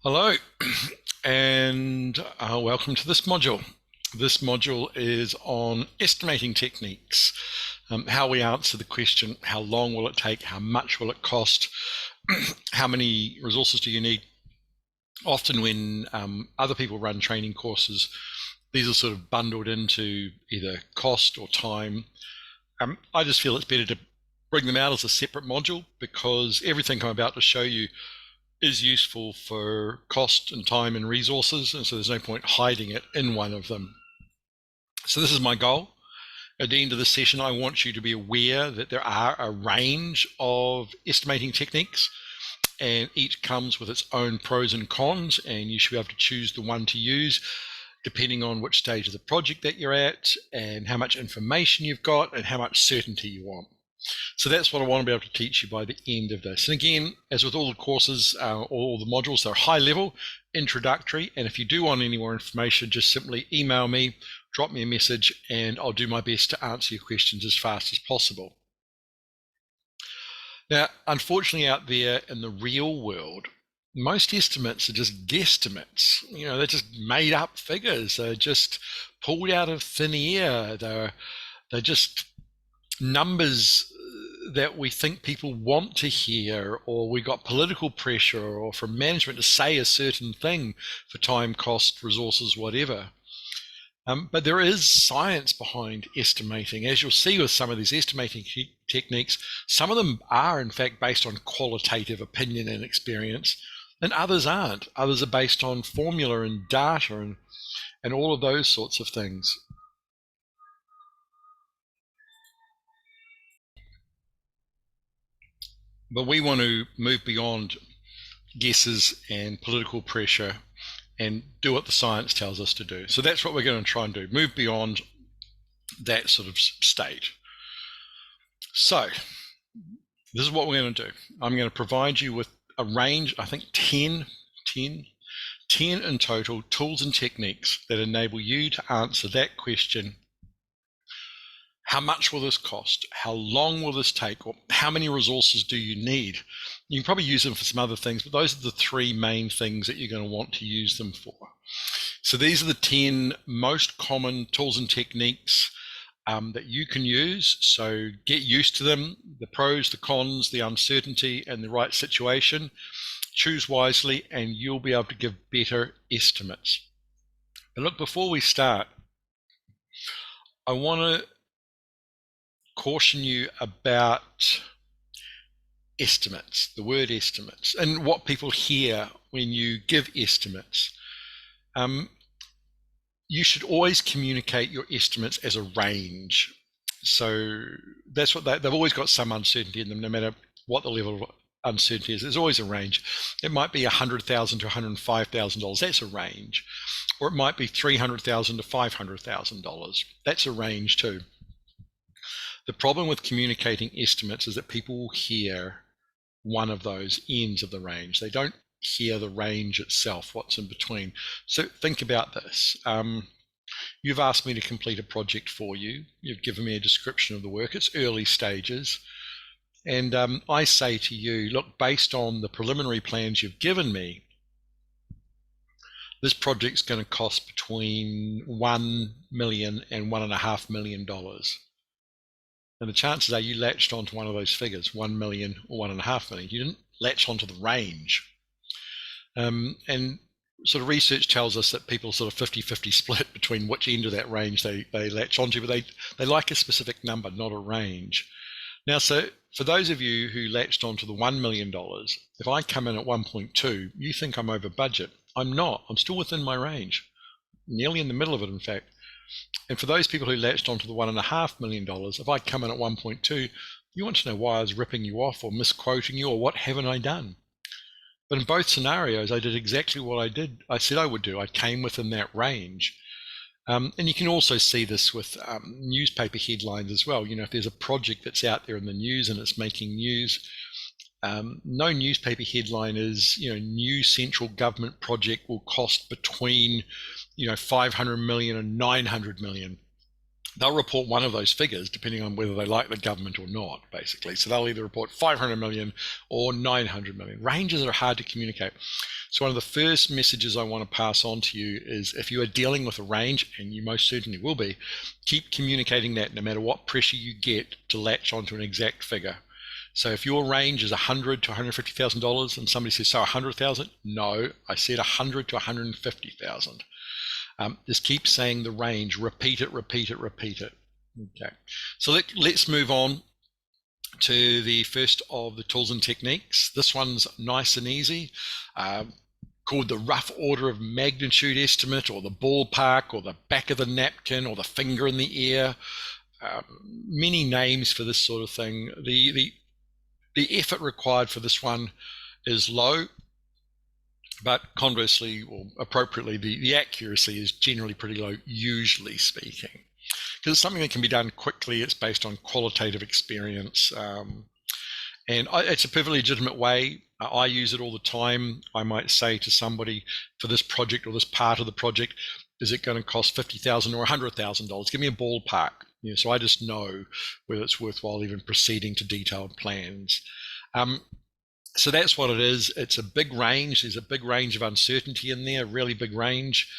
Hello, and welcome to this module. This module is on estimating techniques, how we answer the question, how long will it take, how much will it cost, how many resources do you need. Often when other people run training courses, these are sort of bundled into either cost or time. I just feel it's better to bring them out as a separate module because everything I'm about to show you is useful for cost and time and resources, and so there's no point hiding it in one of them. So this is my goal. At the end of the session, I want you to be aware that there are a range of estimating techniques, and each comes with its own pros and cons, and you should be able to choose the one to use depending on which stage of the project that you're at and how much information you've got and how much certainty you want. So that's what I want to be able to teach you by the end of this. And again, as with all the courses, all the modules, they're high level, introductory. And if you do want any more information, just simply email me, drop me a message, and I'll do my best to answer your questions as fast as possible. Now, unfortunately, out there in the real world, most estimates are just guesstimates. They're just made up figures. They're just pulled out of thin air. They're just numbers that we think people want to hear, or we got political pressure or from management to say a certain thing for time, cost, resources, whatever. But there is science behind estimating. As you'll see with some of these estimating techniques, some of them are in fact based on qualitative opinion and experience, and others aren't. Others are based on formula and data and all of those sorts of things. But we want to move beyond guesses and political pressure and do what the science tells us to do. So that's what we're going to try and do, move beyond that sort of state. So this is what we're going to do. I'm going to provide you with a range, I think 10 in total, tools and techniques that enable you to answer that question. How much will this cost? How long will this take? Or how many resources do you need? You can probably use them for some other things, but those are the three main things that you're going to want to use them for. So these are the 10 most common tools and techniques that you can use. So get used to them, the pros, the cons, the uncertainty, and the right situation. Choose wisely, and you'll be able to give better estimates. But look, before we start, I want to caution you about estimates, the word estimates, and what people hear when you give estimates. You should always communicate your estimates as a range. So that's what they've always got some uncertainty in them, no matter what the level of uncertainty is. There's always a range. It might be $100,000 to $105,000. That's a range. Or it might be $300,000 to $500,000. That's a range too. The problem with communicating estimates is that people will hear one of those ends of the range. They don't hear the range itself, what's in between. So think about this. You've asked me to complete a project for you. You've given me a description of the work. It's early stages. And I say to you, look, based on the preliminary plans you've given me, this project's going to cost between $1 million and $1.5 million. And the chances are you latched onto one of those figures, 1 million or 1.5 million. You didn't latch onto the range. And sort of research tells us that people sort of 50-50 split between which end of that range they latch onto, but they like a specific number, not a range. Now, so for those of you who latched onto the $1 million, if I come in at 1.2, you think I'm over budget. I'm not. I'm still within my range, nearly in the middle of it, in fact. And for those people who latched onto the $1.5 million, if I come in at 1.2, you want to know why I was ripping you off or misquoting you or what haven't I done? But in both scenarios, I did exactly what I said I would do. I came within that range. And you can also see this with newspaper headlines as well. If there's a project that's out there in the news and it's making news, no newspaper headline is, new central government project will cost between, 500 million and 900 million. they'll report one of those figures depending on whether they like the government or not, basically. So they'll either report 500 million or 900 million. Ranges are hard to communicate. So one of the first messages I want to pass on to you is, if you are dealing with a range, and you most certainly will be, keep communicating that no matter what pressure you get to latch onto an exact figure. So if your range is $100,000 to $150,000 and somebody says, so 100,000, no, I said 100 to 150,000. Just keep saying the range, repeat it, repeat it, repeat it. Okay, so let's move on to the first of the tools and techniques. This one's nice and easy, called the rough order of magnitude estimate, or the ballpark, or the back of the napkin, or the finger in the ear. Many names for this sort of thing. The effort required for this one is low, but conversely, or appropriately, the accuracy is generally pretty low, usually speaking. Because it's something that can be done quickly. It's based on qualitative experience. And it's a perfectly legitimate way. I use it all the time. I might say to somebody, for this project or this part of the project, is it going to cost $50,000 or $100,000? Give me a ballpark. So I just know whether it's worthwhile even proceeding to detailed plans. So that's what it is. It's a big range. There's a big range of uncertainty in there, a really big range.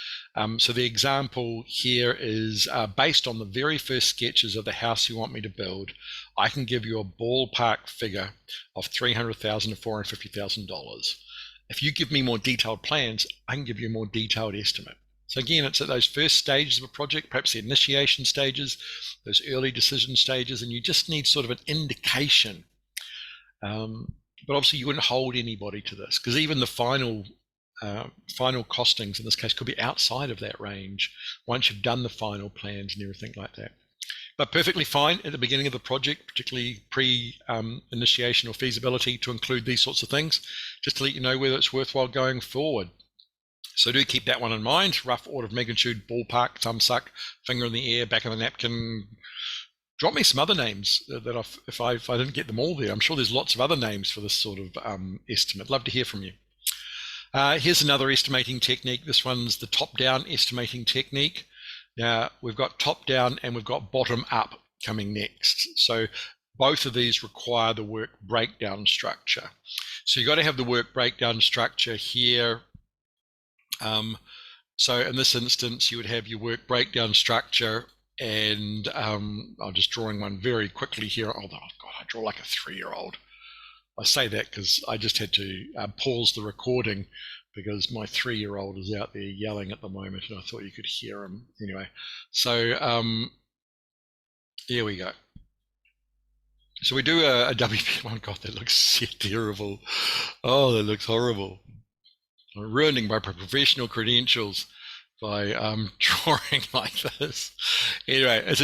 So the example here is based on the very first sketches of the house you want me to build. I can give you a ballpark figure of $300,000 to $450,000. If you give me more detailed plans, I can give you a more detailed estimate. So again, it's at those first stages of a project, perhaps the initiation stages, those early decision stages, and you just need sort of an indication. But obviously you wouldn't hold anybody to this, because even the final costings in this case could be outside of that range once you've done the final plans and everything like that. But perfectly fine at the beginning of the project, particularly pre-initiation or feasibility, to include these sorts of things, just to let you know whether it's worthwhile going forward. So do keep that one in mind. Rough order of magnitude, ballpark, thumbsuck, finger in the air, back of the napkin. Drop me some other names that if I didn't get them all there. I'm sure there's lots of other names for this sort of estimate. Love to hear from you. Here's another estimating technique. This one's the top-down estimating technique. Now, we've got top-down and we've got bottom-up coming next. So both of these require the work breakdown structure. So you've got to have the work breakdown structure here. So in this instance, you would have your work breakdown structure, and I'm just drawing one very quickly here. Oh, God, I draw like a 3-year-old. I say that because I just had to pause the recording because my 3-year-old is out there yelling at the moment, and I thought you could hear him. Anyway, so here we go. So we do a WP1. God, that looks terrible. Oh, that looks horrible. I'm ruining my professional credentials by drawing like this. Anyway, it's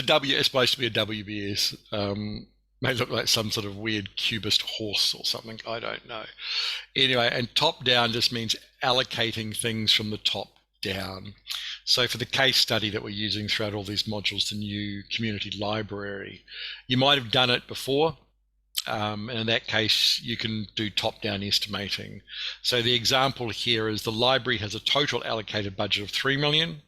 supposed to be a WBS. May look like some sort of weird cubist horse or something. I don't know. Anyway, and top down just means allocating things from the top down. So for the case study that we're using throughout all these modules, the new community library, you might have done it before. And in that case, you can do top-down estimating. So the example here is the library has a total allocated budget of $3 million.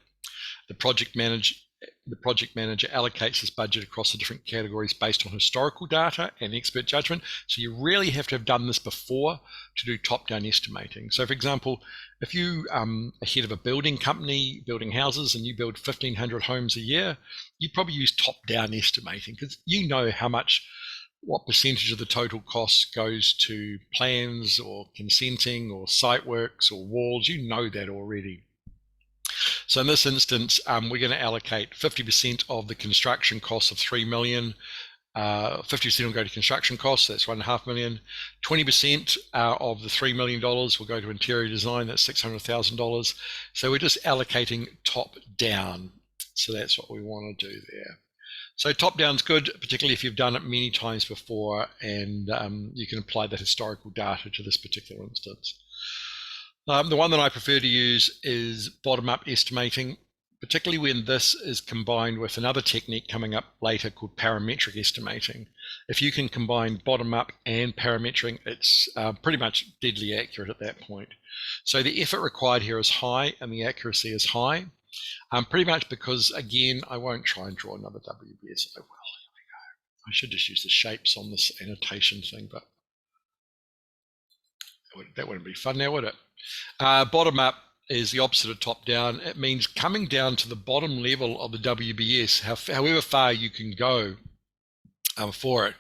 The project manager allocates this budget across the different categories based on historical data and expert judgment. So you really have to have done this before to do top-down estimating. So for example, if you are head of a building company, building houses, and you build 1,500 homes a year, you probably use top-down estimating because you know what percentage of the total cost goes to plans or consenting or site works or walls. You know that already. So in this instance, we're going to allocate 50% of the construction costs of $3 million. 50% will go to construction costs, that's $1.5 million. 20% of the $3 million will go to interior design, that's $600,000. So we're just allocating top down. So that's what we want to do there. So top down's good, particularly if you've done it many times before, and you can apply that historical data to this particular instance. The one that I prefer to use is bottom-up estimating, particularly when this is combined with another technique coming up later called parametric estimating. If you can combine bottom-up and parametric, it's pretty much deadly accurate at that point. So the effort required here is high and the accuracy is high. Pretty much because, again, I won't try and draw another WBS. Oh, well, here we go. I should just use the shapes on this annotation thing, but that wouldn't be fun now, would it? Bottom up is the opposite of top down. It means coming down to the bottom level of the WBS, however far you can go for it.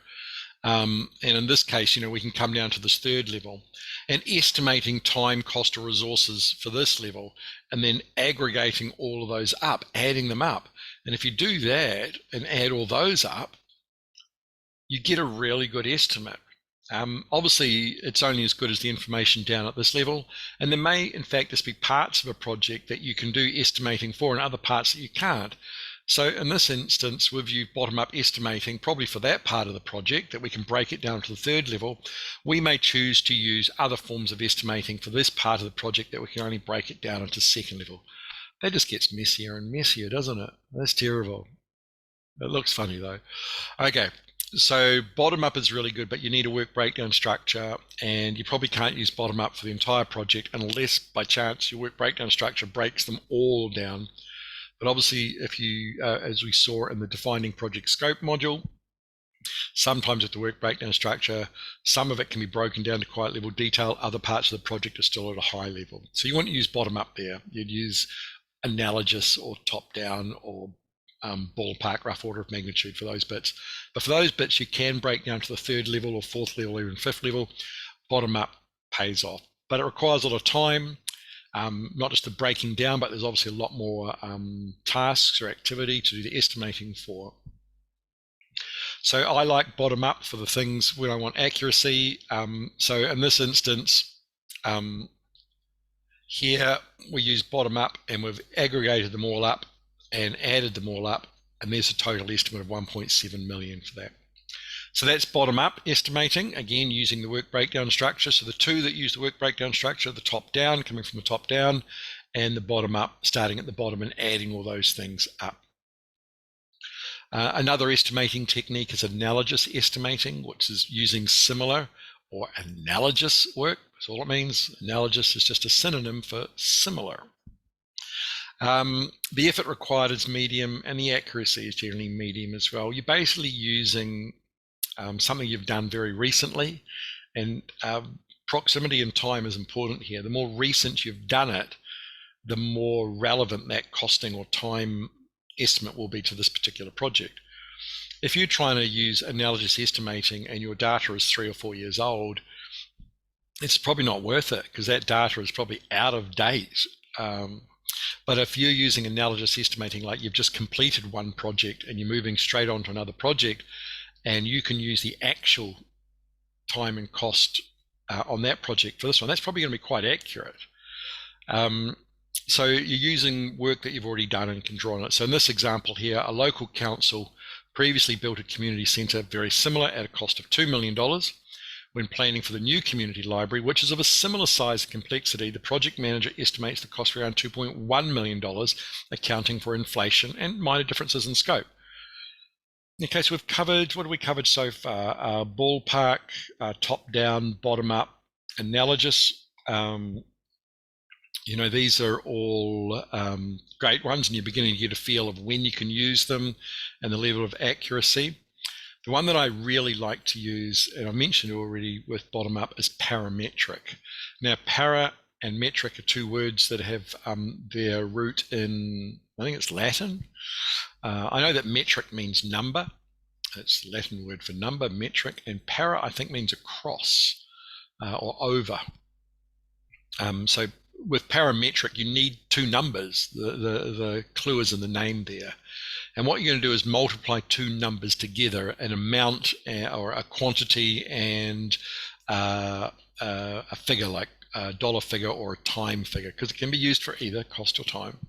And in this case, we can come down to this third level and estimating time, cost, or resources for this level, and then aggregating all of those up, adding them up. And if you do that and add all those up, you get a really good estimate. Obviously, it's only as good as the information down at this level, and there may, in fact, just be parts of a project that you can do estimating for and other parts that you can't. So in this instance, we've used bottom-up estimating probably for that part of the project that we can break it down to the third level. We may choose to use other forms of estimating for this part of the project that we can only break it down into second level. That just gets messier and messier, doesn't it? That's terrible. It looks funny though. Okay, so bottom up is really good, but you need a work breakdown structure, and you probably can't use bottom up for the entire project unless by chance your work breakdown structure breaks them all down. But obviously, if you, as we saw in the defining project scope module, sometimes with the work breakdown structure, some of it can be broken down to quite level detail. Other parts of the project are still at a high level. So you want to use bottom up there. You'd use analogous or top down or ballpark rough order of magnitude for those bits. But for those bits you can break down to the third level or fourth level or even fifth level. Bottom up pays off, but it requires a lot of time, not just the breaking down, but there's obviously a lot more tasks or activity to do the estimating for. So I like bottom up for the things when I want accuracy. So in this instance, here we use bottom up and we've aggregated them all up and added them all up, and there's a total estimate of 1.7 million for that. So that's bottom up estimating, again using the work breakdown structure. So the two that use the work breakdown structure, the top down, coming from the top down, and the bottom up, starting at the bottom and adding all those things up. Another estimating technique is analogous estimating, which is using similar or analogous work. That's all it means. Analogous is just a synonym for similar. The effort required is medium, and the accuracy is generally medium as well. You're basically using something you've done very recently, and proximity and time is important here. The more recent you've done it, the more relevant that costing or time estimate will be to this particular project. If you're trying to use analogous estimating and your data is 3 or 4 years old, it's probably not worth it because that data is probably out of date. But if you're using analogous estimating, like you've just completed one project and you're moving straight on to another project, and you can use the actual time and cost on that project for this one, that's probably going to be quite accurate. So you're using work that you've already done and can draw on it. So in this example here, a local council previously built a community centre very similar at a cost of $2 million. When planning for the new community library, which is of a similar size and complexity, the project manager estimates the cost around $2.1 million, accounting for inflation and minor differences in scope. Okay, so we've covered, what have we covered so far? Ballpark, top down, bottom up, analogous. These are all great ones, and you're beginning to get a feel of when you can use them and the level of accuracy. The one that I really like to use, and I mentioned already with bottom up, is parametric. Now, para and metric are two words that have their root in, I think it's Latin. I know that metric means number. It's the Latin word for number, metric, and para I think means across or over. So with parametric, you need two numbers. The clue is in the name there. And what you're going to do is multiply two numbers together, an amount or a quantity and a figure, like a dollar figure or a time figure, because it can be used for either cost or time.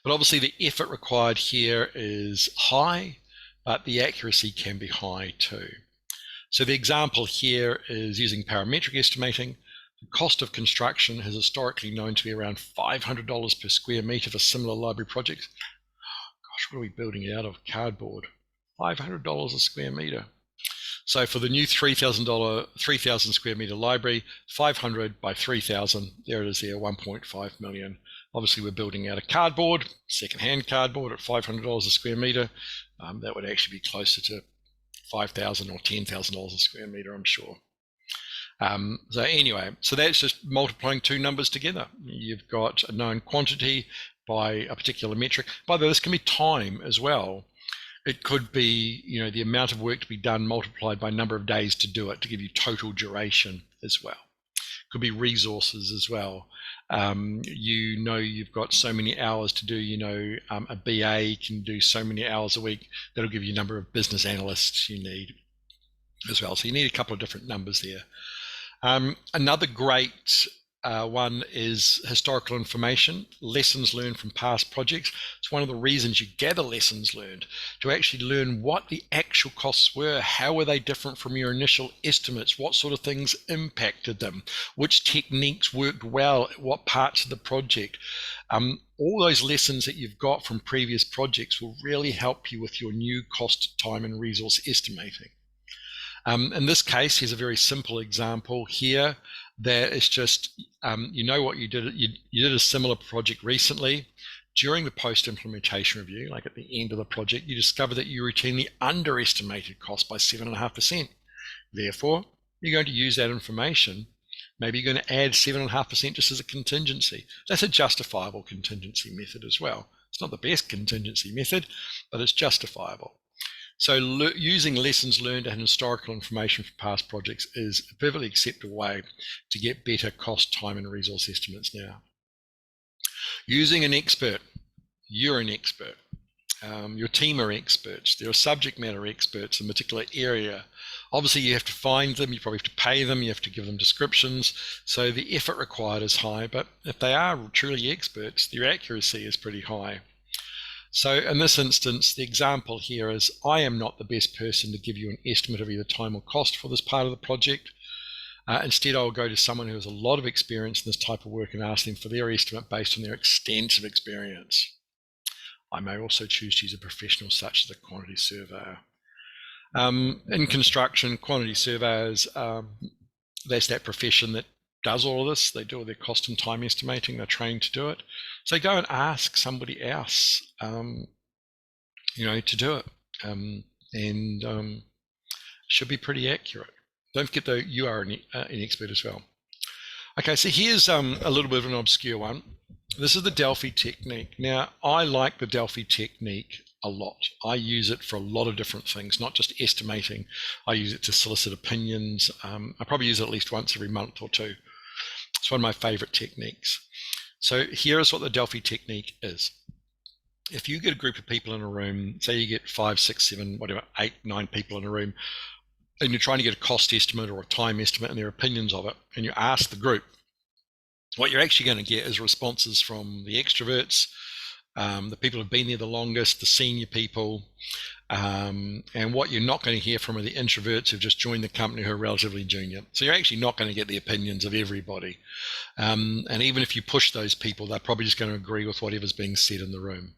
But obviously the effort required here is high, but the accuracy can be high too. So the example here is using parametric estimating. The cost of construction is historically known to be around $500 per square metre for similar library projects. Gosh, what are we building out of? Cardboard. $500 a square metre. So for the new $3,000 square metre library, 500 by 3,000, there it is there, 1.5 million. Obviously, we're building out a cardboard, second-hand cardboard at $500 a square metre. That would actually be closer to $5,000 or $10,000 a square metre, I'm sure. So anyway, so that's just multiplying two numbers together. You've got a known quantity by a particular metric. By the way, this can be time as well. It could be, the amount of work to be done multiplied by number of days to do it, to give you total duration as well. It could be resources as well. You've got so many hours to do, a BA can do so many hours a week. That'll give you a number of business analysts you need as well. So you need a couple of different numbers there. Another great one is historical information, lessons learned from past projects. It's one of the reasons you gather lessons learned, to actually learn what the actual costs were, how were they different from your initial estimates, what sort of things impacted them, which techniques worked well at what parts of the project. All those lessons that you've got from previous projects will really help you with your new cost, time, and resource estimating. In this case, here's a very simple example here that is just, what you did. You did a similar project recently. During the post-implementation review, like at the end of the project, you discover that you routinely underestimated cost by 7.5%. Therefore, you're going to use that information. Maybe you're going to add 7.5% just as a contingency. That's a justifiable contingency method as well. It's not the best contingency method, but it's justifiable. So using lessons learned and historical information from past projects is a perfectly acceptable way to get better cost, time, and resource estimates now. Using an expert. You're an expert. Your team are experts. There are subject matter experts in a particular area. Obviously, you have to find them. You probably have to pay them. You have to give them descriptions. So the effort required is high. But if they are truly experts, their accuracy is pretty high. So in this instance, the example here is, I am not the best person to give you an estimate of either time or cost for this part of the project. Instead, I'll go to someone who has a lot of experience in this type of work and ask them for their estimate based on their extensive experience. I may also choose to use a professional such as a quantity surveyor. In construction, quantity surveyors, that's that profession that does all of this. They do all their cost and time estimating. They're trained to do it. So go and ask somebody else, to do it, and should be pretty accurate. Don't forget though, you are an expert as well. Okay, so here's a little bit of an obscure one. This is the Delphi technique. Now, I like the Delphi technique a lot. I use it for a lot of different things, not just estimating. I use it to solicit opinions. I probably use it at least once every month or two. It's one of my favorite techniques. So here is what the Delphi technique is. If you get a group of people in a room, say you get 5, 6, 7, whatever, 8, 9 people in a room, and you're trying to get a cost estimate or a time estimate and their opinions of it, and you ask the group, what you're actually going to get is responses from the extroverts, the people who've been there the longest, the senior people, and what you're not going to hear from are the introverts who've just joined the company who are relatively junior. So you're actually not going to get the opinions of everybody. And even if you push those people, they're probably just going to agree with whatever's being said in the room.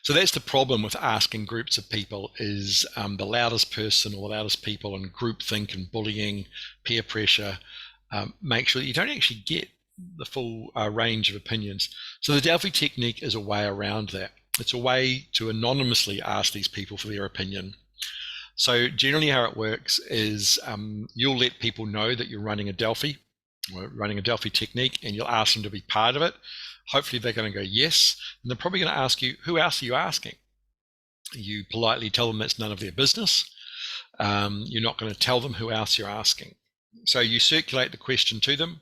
So that's the problem with asking groups of people is the loudest person or the loudest people and groupthink and bullying, peer pressure, make sure that you don't actually get the full range of opinions. So the Delphi technique is a way around that. It's a way to anonymously ask these people for their opinion. So generally how it works is you'll let people know that you're running a Delphi technique, and you'll ask them to be part of it. Hopefully they're going to go yes, and they're probably going to ask you, who else are you asking? You politely tell them that's none of their business. You're not going to tell them who else you're asking. So you circulate the question to them.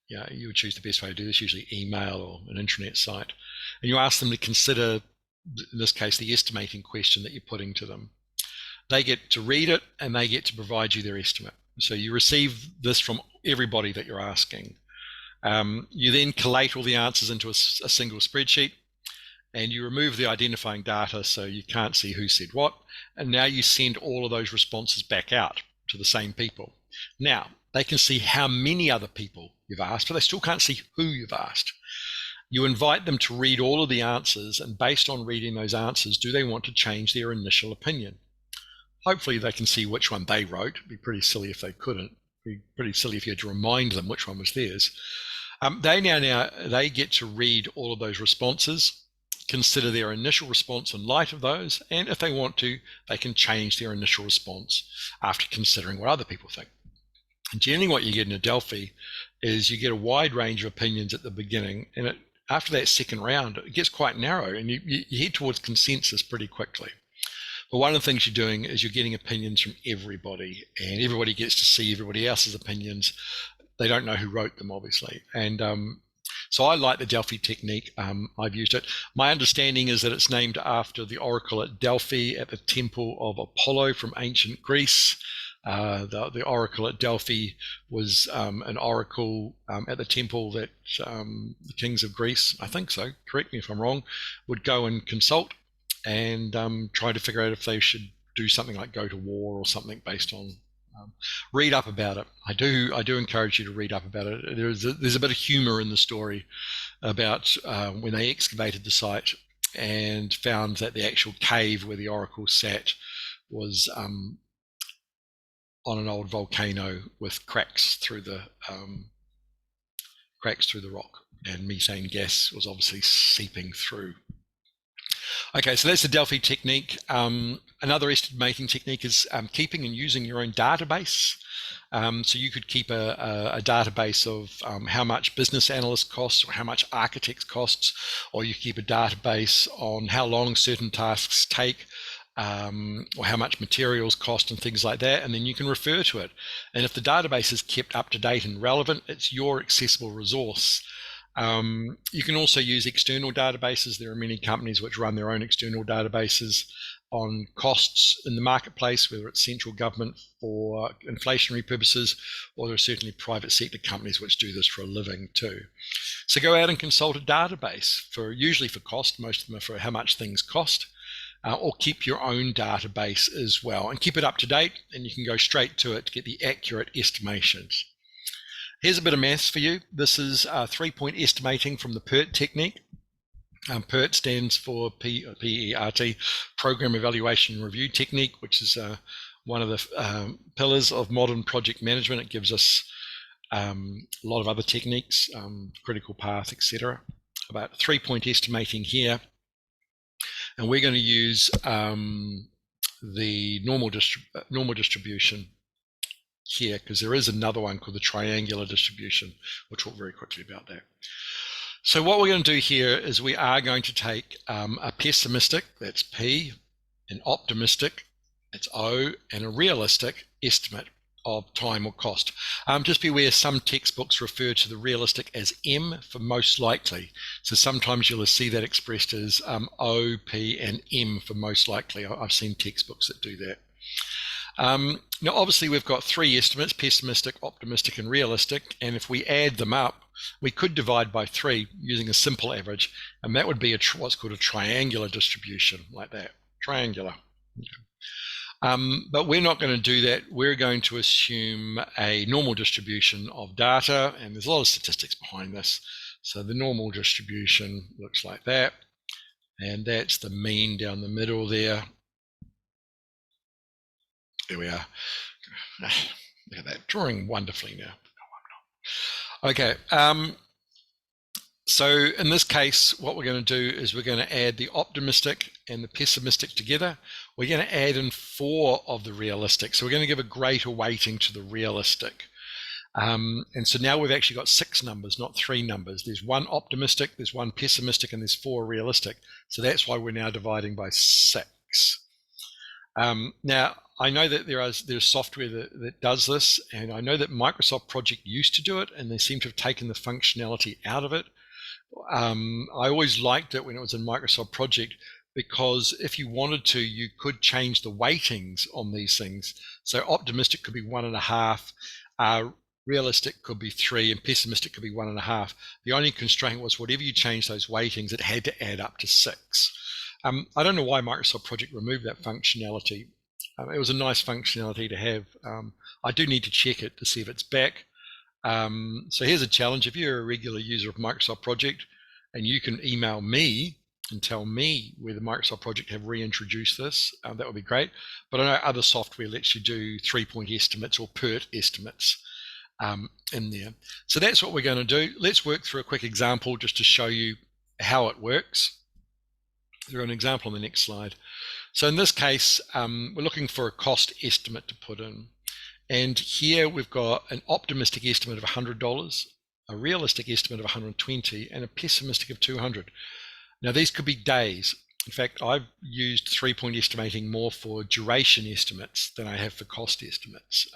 You would choose the best way to do this, usually email or an intranet site. And you ask them to consider, in this case, the estimating question that you're putting to them. They get to read it and they get to provide you their estimate. So you receive this from everybody that you're asking. You then collate all the answers into a single spreadsheet, and you remove the identifying data so you can't see who said what. And now you send all of those responses back out to the same people. Now, they can see how many other people you've asked, but they still can't see who you've asked. You invite them to read all of the answers, and based on reading those answers, do they want to change their initial opinion? Hopefully they can see which one they wrote. It'd be pretty silly if they couldn't. It'd be pretty silly if you had to remind them which one was theirs. They get to read all of those responses, consider their initial response in light of those, and if they want to, they can change their initial response after considering what other people think. And generally what you get in a Delphi is you get a wide range of opinions at the beginning, and after that second round, it gets quite narrow, and you head towards consensus pretty quickly. But one of the things you're doing is you're getting opinions from everybody, and everybody gets to see everybody else's opinions. They don't know who wrote them, obviously. And so I like the Delphi technique. I've used it. My understanding is that it's named after the oracle at Delphi at the temple of Apollo from ancient Greece. The oracle at Delphi was an oracle at the temple that the kings of Greece, I think so, correct me if I'm wrong, would go and consult and try to figure out if they should do something like go to war or something based on. Read up about it. I do encourage you to read up about it. There's a bit of humor in the story about when they excavated the site and found that the actual cave where the oracle sat was on an old volcano with cracks through the rock, and methane gas was obviously seeping through. Okay, so that's the Delphi technique. Another estimating technique is keeping and using your own database. So you could keep a database of how much business analysts costs or how much architects costs, or you keep a database on how long certain tasks take, or how much materials cost and things like that, and then you can refer to it. And if the database is kept up to date and relevant, it's your accessible resource. You can also use external databases. There are many companies which run their own external databases on costs in the marketplace, whether it's central government for inflationary purposes, or there are certainly private sector companies which do this for a living too. So go out and consult a database, usually for cost. Most of them are for how much things cost. Or keep your own database as well, and keep it up to date, and you can go straight to it to get the accurate estimations. Here's a bit of maths for you. This is 3-point estimating from the PERT technique. PERT stands for PERT, Program Evaluation and Review Technique, which is one of the pillars of modern project management. It gives us a lot of other techniques, critical path, etc. About 3-point estimating here. And we're going to use the normal distribution here, because there is another one called the triangular distribution. We'll talk very quickly about that. So what we're going to do here is we are going to take a pessimistic, that's P, an optimistic, that's O, and a realistic estimate of time or cost. Just be aware some textbooks refer to the realistic as M for most likely. So sometimes you'll see that expressed as O, P, and M for most likely. I've seen textbooks that do that. Now, obviously, we've got 3 estimates, pessimistic, optimistic, and realistic. And if we add them up, we could divide by 3 using a simple average. And that would be what's called a triangular distribution, like that, triangular. But we're not going to do that. We're going to assume a normal distribution of data, and there's a lot of statistics behind this. So the normal distribution looks like that, and that's the mean down the middle there. There we are. Look at that, drawing wonderfully now. Okay, so in this case, what we're going to do is we're going to add the optimistic and the pessimistic together. We're going to add in 4 of the realistic. So we're going to give a greater weighting to the realistic. And so now we've actually got 6 numbers, not 3 numbers. There's 1 optimistic, there's 1 pessimistic, and there's 4 realistic. So that's why we're now dividing by 6. Now, I know that there's software that does this, and I know that Microsoft Project used to do it, and they seem to have taken the functionality out of it. I always liked it when it was in Microsoft Project, because if you wanted to, you could change the weightings on these things. So optimistic could be 1.5, realistic could be 3, and pessimistic could be 1.5. The only constraint was whatever you change those weightings, it had to add up to 6. I don't know why Microsoft Project removed that functionality. It was a nice functionality to have. I do need to check it to see if it's back. So here's a challenge. If you're a regular user of Microsoft Project, and you can email me and tell me whether Microsoft Project have reintroduced this, that would be great. But I know other software lets you do 3-point estimates or PERT estimates. in there. So that's what we're going to do. Let's work through a quick example just to show you how it works. There's an example on the next slide. So in this case, we're looking for a cost estimate to put in. And here we've got an optimistic estimate of $100, a realistic estimate of 120, and a pessimistic of 200. Now these could be days. In fact, I've used 3-point estimating more for duration estimates than I have for cost estimates.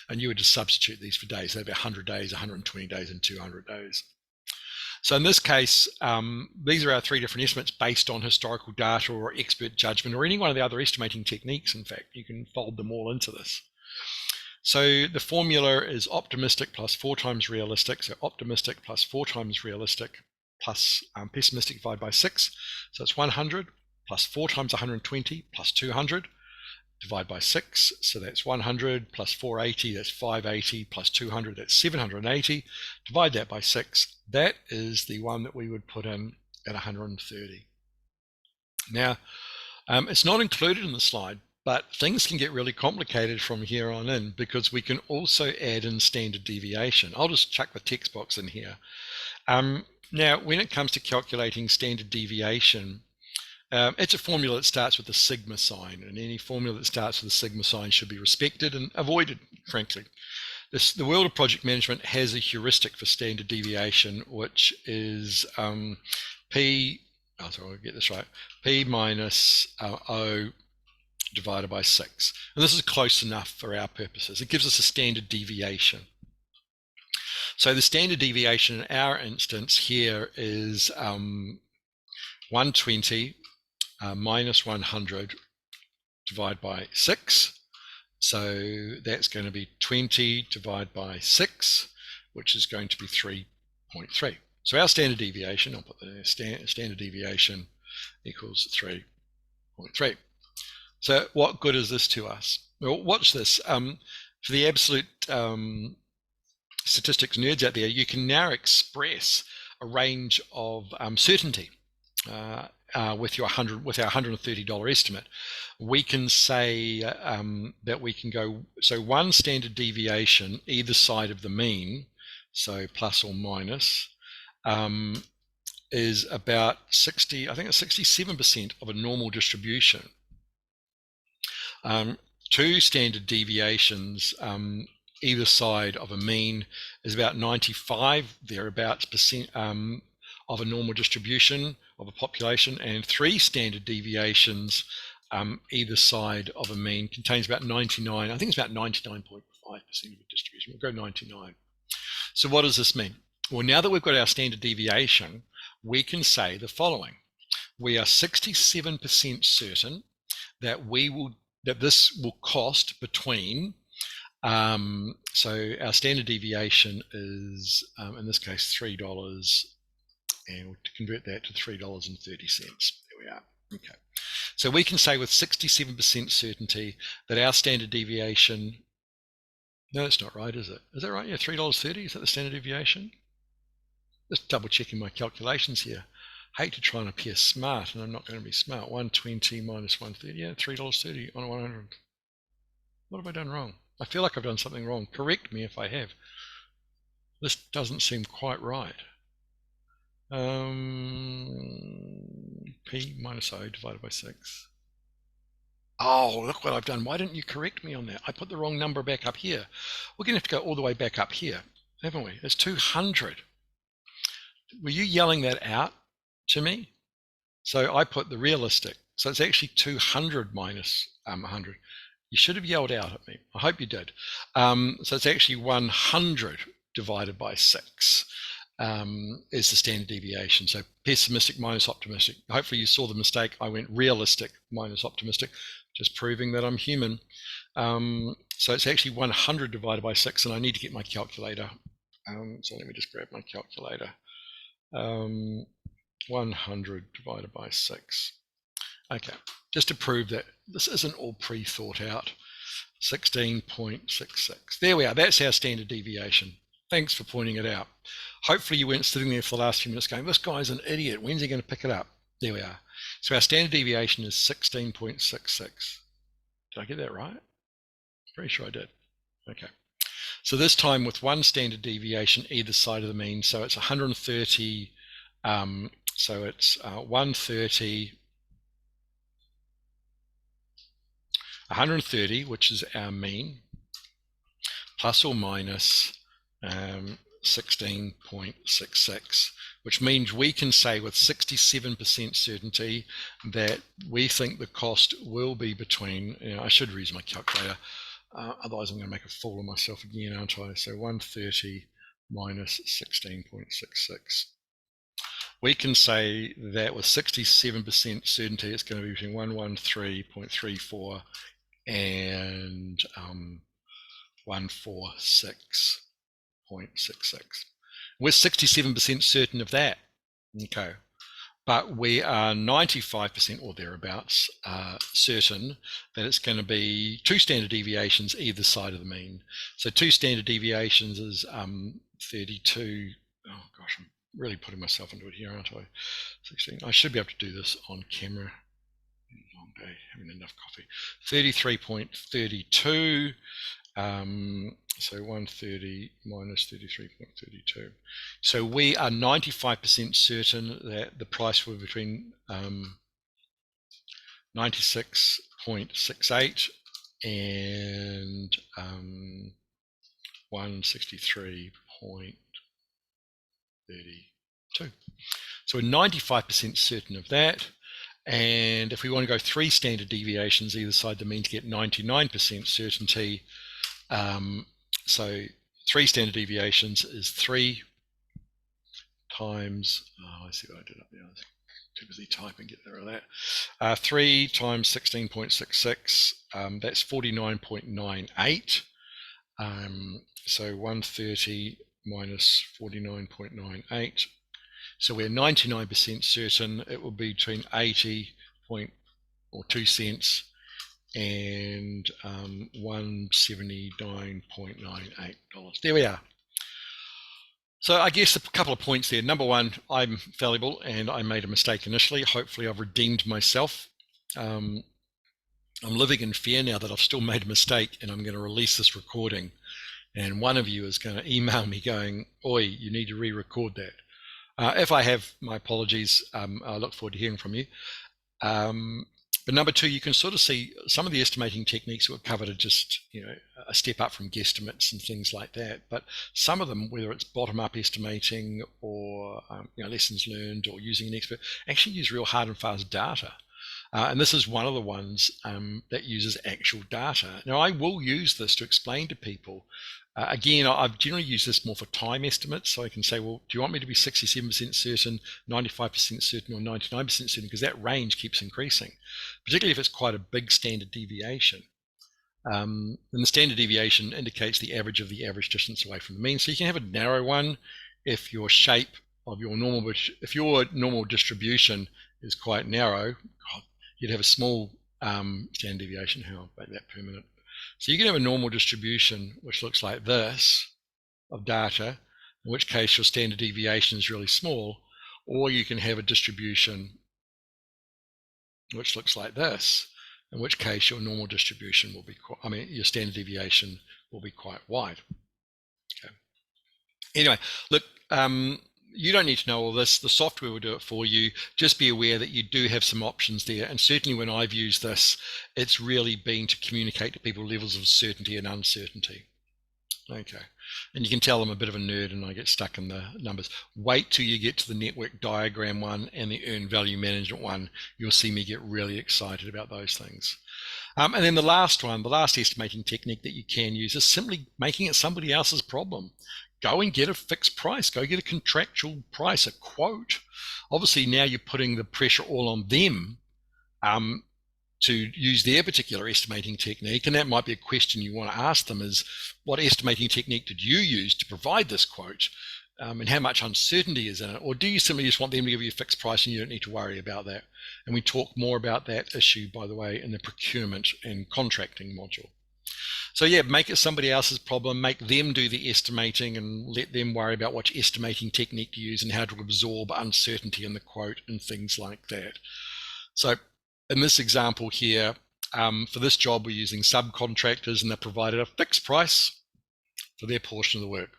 And you would just substitute these for days. They'd be 100 days, 120 days, and 200 days. So in this case, these are our 3 different estimates based on historical data or expert judgment or any one of the other estimating techniques. In fact, you can fold them all into this. So the formula is optimistic plus 4 times realistic. So optimistic plus 4 times realistic plus pessimistic divided by 6. So it's 100 plus 4 times 120 plus 200 divided by 6. So that's 100 plus 480, that's 580 plus 200, that's 780. Divide that by 6. That is the one that we would put in at 130. Now, it's not included in the slide, but things can get really complicated from here on in because we can also add in standard deviation. I'll just chuck the text box in here. Now, when it comes to calculating standard deviation, it's a formula that starts with a sigma sign, and any formula that starts with a sigma sign should be respected and avoided, frankly. The world of project management has a heuristic for standard deviation, which is P minus O divided by 6. And this is close enough for our purposes. It gives us a standard deviation. So the standard deviation in our instance here is 120 minus 100 divided by 6. So that's going to be 20 divided by 6, which is going to be 3.3. So our standard deviation, I'll put the standard deviation equals 3.3. So what good is this to us? Well, watch this. For the absolute statistics nerds out there, you can now express a range of certainty with our $130 estimate. We can say that we can go, so one standard deviation either side of the mean, so plus or minus, is about 60, I think it's 67% of a normal distribution. 2 standard deviations either side of a mean is about 95 thereabouts percent of a normal distribution of a population, and 3 standard deviations either side of a mean contains about 99, I think it's about 99.5% of a distribution. We'll go 99. So what does this mean? Well, now that we've got our standard deviation, we can say the following. We are 67% certain that this will cost between, so our standard deviation is, in this case, $3, and we'll convert that to $3.30. There we are. Okay. So we can say with 67% certainty that our standard deviation, no, that's not right, is it? Is that right? Yeah, $3.30, is that the standard deviation? Just double checking my calculations here. I hate to try and appear smart, and I'm not going to be smart. 120 minus 130, yeah, $3.30 on 100. What have I done wrong? I feel like I've done something wrong. Correct me if I have. This doesn't seem quite right. P minus O divided by 6. Oh, look what I've done. Why didn't you correct me on that? I put the wrong number back up here. We're going to have to go all the way back up here, haven't we? It's 200. Were you yelling that out to me? So I put the realistic. So it's actually 200 minus 100. You should have yelled out at me. I hope you did. So it's actually 100 divided by 6 is the standard deviation. So pessimistic minus optimistic. Hopefully you saw the mistake. I went realistic minus optimistic, just proving that I'm human. So it's actually 100 divided by 6, and I need to get my calculator. So let me just grab my calculator. 100 divided by 6. Okay, just to prove that this isn't all pre-thought out. 16.66. There we are. That's our standard deviation. Thanks for pointing it out. Hopefully you weren't sitting there for the last few minutes going, this guy's an idiot. When's he going to pick it up? There we are. So our standard deviation is 16.66. Did I get that right? Pretty sure I did. Okay. So this time with one standard deviation either side of the mean. So it's 130. So it's 130, 130, which is our mean, plus or minus 16.66, which means we can say with 67% certainty that we think the cost will be between, I should use my calculator, otherwise I'm going to make a fool of myself again, aren't I? So 130 minus 16.66. We can say that with 67% certainty it's going to be between 113.34 and 146.66. We're 67% certain of that. Okay. But we are 95% or thereabouts certain that it's going to be 2 standard deviations either side of the mean. So 2 standard deviations is 32. Oh gosh, I'm really putting myself into it here, aren't I? 16. I should be able to do this on camera. Long day, having enough coffee. 33.32. So 130 minus 33.32. So we are 95% certain that the price will be between 96.68 and 163.32. So we're 95% certain of that. And if we want to go 3 standard deviations either side the mean to get 99% certainty, so 3 standard deviations is 3 times, I see what I did up there, I was too busy typing, get rid of that. 3 times 16.66, that's 49.98. So 130 minus 49.98. So we're 99% certain it will be between 80.2 cents and $179.98. There we are. So I guess a couple of points there. Number one, I'm fallible and I made a mistake initially. Hopefully I've redeemed myself. I'm living in fear now that I've still made a mistake and I'm going to release this recording. And one of you is going to email me going, oi, you need to re-record that. If I have, my apologies. I look forward to hearing from you. But number two, you can sort of see some of the estimating techniques that were covered are just, a step up from guesstimates and things like that. But some of them, whether it's bottom-up estimating or lessons learned or using an expert, actually use real hard and fast data. And this is one of the ones that uses actual data. Now, I will use this to explain to people. Again, I've generally used this more for time estimates. So I can say, well, do you want me to be 67% certain, 95% certain, or 99% certain? Because that range keeps increasing, particularly if it's quite a big standard deviation. And the standard deviation indicates the average of the average distance away from the mean. So you can have a narrow one if your shape of your normal distribution is quite narrow. God, you'd have a small standard deviation. How I'll make that permanent. So you can have a normal distribution which looks like this of data, in which case your standard deviation is really small, or you can have a distribution which looks like this, in which case your normal distribution will be your standard deviation will be quite wide. Okay. Anyway, look, you don't need to know all this. The software will do it for you. Just be aware that you do have some options there. And certainly when I've used this, it's really been to communicate to people levels of certainty and uncertainty. Okay. And you can tell I'm a bit of a nerd and I get stuck in the numbers. Wait till you get to the network diagram one and the earned value management one. You'll see me get really excited about those things. And then the last estimating technique that you can use is simply making it somebody else's problem. Go and get a fixed price. Go get a contractual price, a quote. Obviously, now you're putting the pressure all on them to use their particular estimating technique. And that might be a question you want to ask them is, what estimating technique did you use to provide this quote? And how much uncertainty is in it? Or do you simply just want them to give you a fixed price and you don't need to worry about that? And we talk more about that issue, by the way, in the procurement and contracting module. So yeah, make it somebody else's problem, make them do the estimating and let them worry about which estimating technique to use and how to absorb uncertainty in the quote and things like that. So in this example here, for this job, we're using subcontractors and they're provided a fixed price for their portion of the work.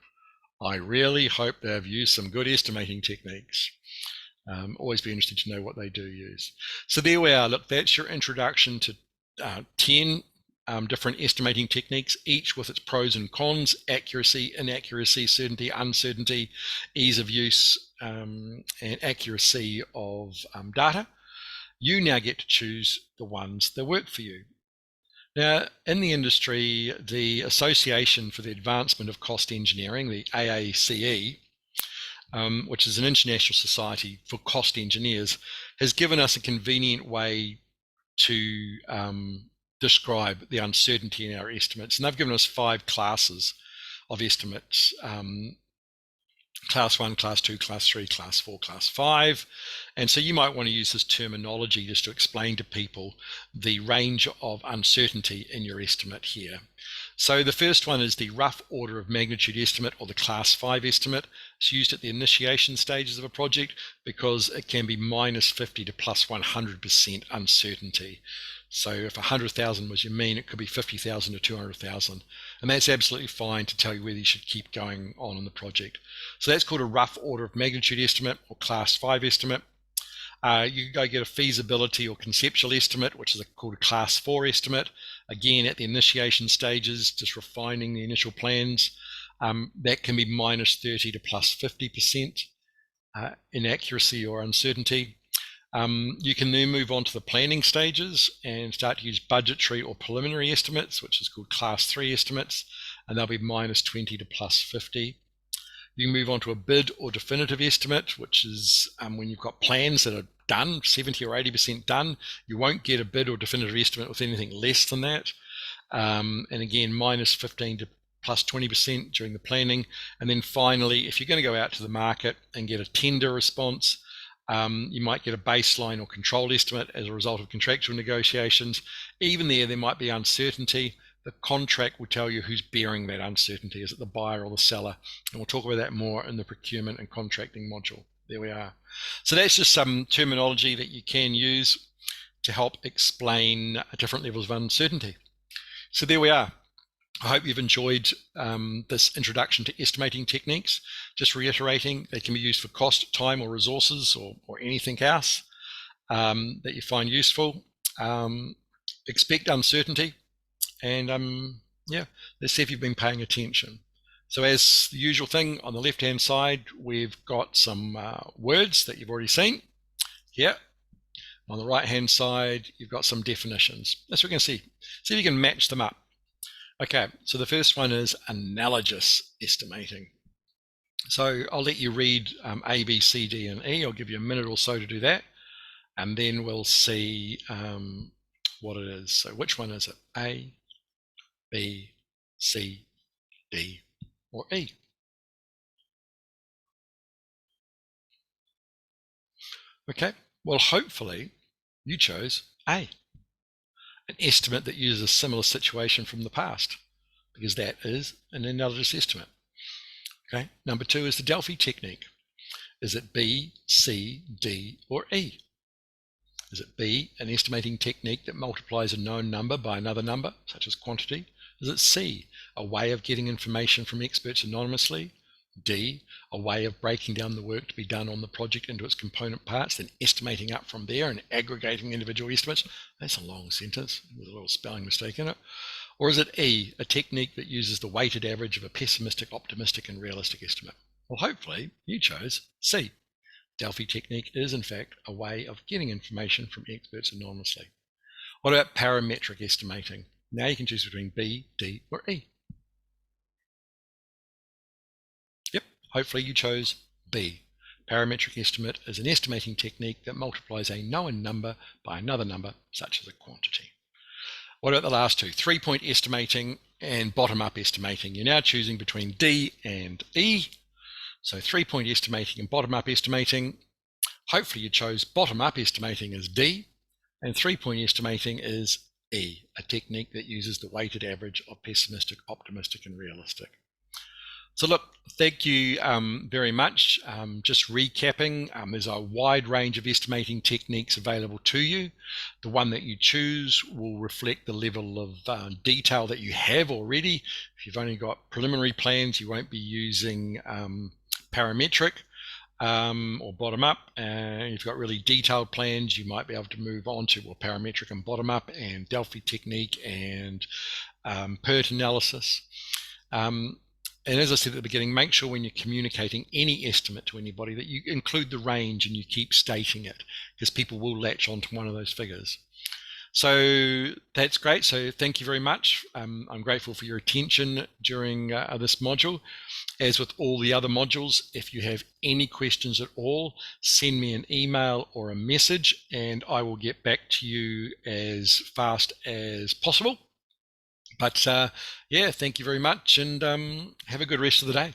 I really hope they have used some good estimating techniques. Always be interested to know what they do use. So there we are. Look, that's your introduction to 10 different estimating techniques, each with its pros and cons: accuracy, inaccuracy, certainty, uncertainty, ease of use, and accuracy of data. You now get to choose the ones that work for you. Now, in the industry, the Association for the Advancement of Cost Engineering, the AACE, which is an international society for cost engineers, has given us a convenient way to describe the uncertainty in our estimates. And they've given us 5 classes of estimates: class 1, class 2, class 3, class 4, class 5. And so you might want to use this terminology just to explain to people the range of uncertainty in your estimate here. So the first one is the rough order of magnitude estimate, or the class 5 estimate. It's used at the initiation stages of a project because it can be minus 50 to plus 100% uncertainty. So if 100,000 was your mean, it could be 50,000 to 200,000. And that's absolutely fine to tell you whether you should keep going on in the project. So that's called a rough order of magnitude estimate, or class 5 estimate. You go get a feasibility or conceptual estimate, which is called a class 4 estimate. Again, at the initiation stages, just refining the initial plans. That can be minus 30 to plus 50% inaccuracy or uncertainty. You can then move on to the planning stages and start to use budgetary or preliminary estimates, which is called class 3 estimates, and they'll be minus 20 to plus 50. You can move on to a bid or definitive estimate, which is when you've got plans that are done, 70 or 80% done. You won't get a bid or definitive estimate with anything less than that. And again, minus 15 to plus 20% during the planning. And then finally, if you're going to go out to the market and get a tender response, you might get a baseline or control estimate as a result of contractual negotiations. Even there might be uncertainty. The contract will tell you who's bearing that uncertainty. Is it the buyer or the seller? And we'll talk about that more in the procurement and contracting module. There we are. So that's just some terminology that you can use to help explain different levels of uncertainty. So there we are. I hope you've enjoyed this introduction to estimating techniques. Just reiterating, they can be used for cost, time, or resources, or anything else that you find useful. Expect uncertainty. And yeah, let's see if you've been paying attention. So as the usual thing, on the left-hand side, we've got some words that you've already seen here. On the right-hand side, you've got some definitions. That's what we're going to see. See if you can match them up. Okay, so the first one is analogous estimating. So I'll let you read A, B, C, D, and E. I'll give you a minute or so to do that. And then we'll see what it is. So which one is it? A, B, C, D, or E? Okay, well, hopefully you chose A, an estimate that uses a similar situation from the past, because that is an analogous estimate. Okay, number 2 is the Delphi technique. Is it B, C, D, or E? Is it B, an estimating technique that multiplies a known number by another number, such as quantity? Is it C, a way of getting information from experts anonymously? D, a way of breaking down the work to be done on the project into its component parts, then estimating up from there and aggregating individual estimates? That's a long sentence with a little spelling mistake in it. Or is it E, a technique that uses the weighted average of a pessimistic, optimistic, and realistic estimate? Well, hopefully you chose C. Delphi technique is, in fact, a way of getting information from experts anonymously. What about parametric estimating? Now you can choose between B, D, or E. Yep, hopefully you chose B. Parametric estimate is an estimating technique that multiplies a known number by another number, such as a quantity. What about the last two? 3-point estimating and bottom-up estimating. You're now choosing between D and E. So 3-point estimating and bottom-up estimating. Hopefully you chose bottom-up estimating as D, and 3-point estimating is E, a technique that uses the weighted average of pessimistic, optimistic, and realistic. So look, thank you very much. Just recapping, there's a wide range of estimating techniques available to you. The one that you choose will reflect the level of detail that you have already. If you've only got preliminary plans, you won't be using parametric or bottom up. And if you've got really detailed plans, you might be able to move on to parametric and bottom up and Delphi technique and PERT analysis. And as I said at the beginning, make sure when you're communicating any estimate to anybody that you include the range and you keep stating it, because people will latch onto one of those figures. So that's great. So thank you very much. I'm grateful for your attention during this module. As with all the other modules, if you have any questions at all, send me an email or a message and I will get back to you as fast as possible. But yeah, thank you very much and have a good rest of the day.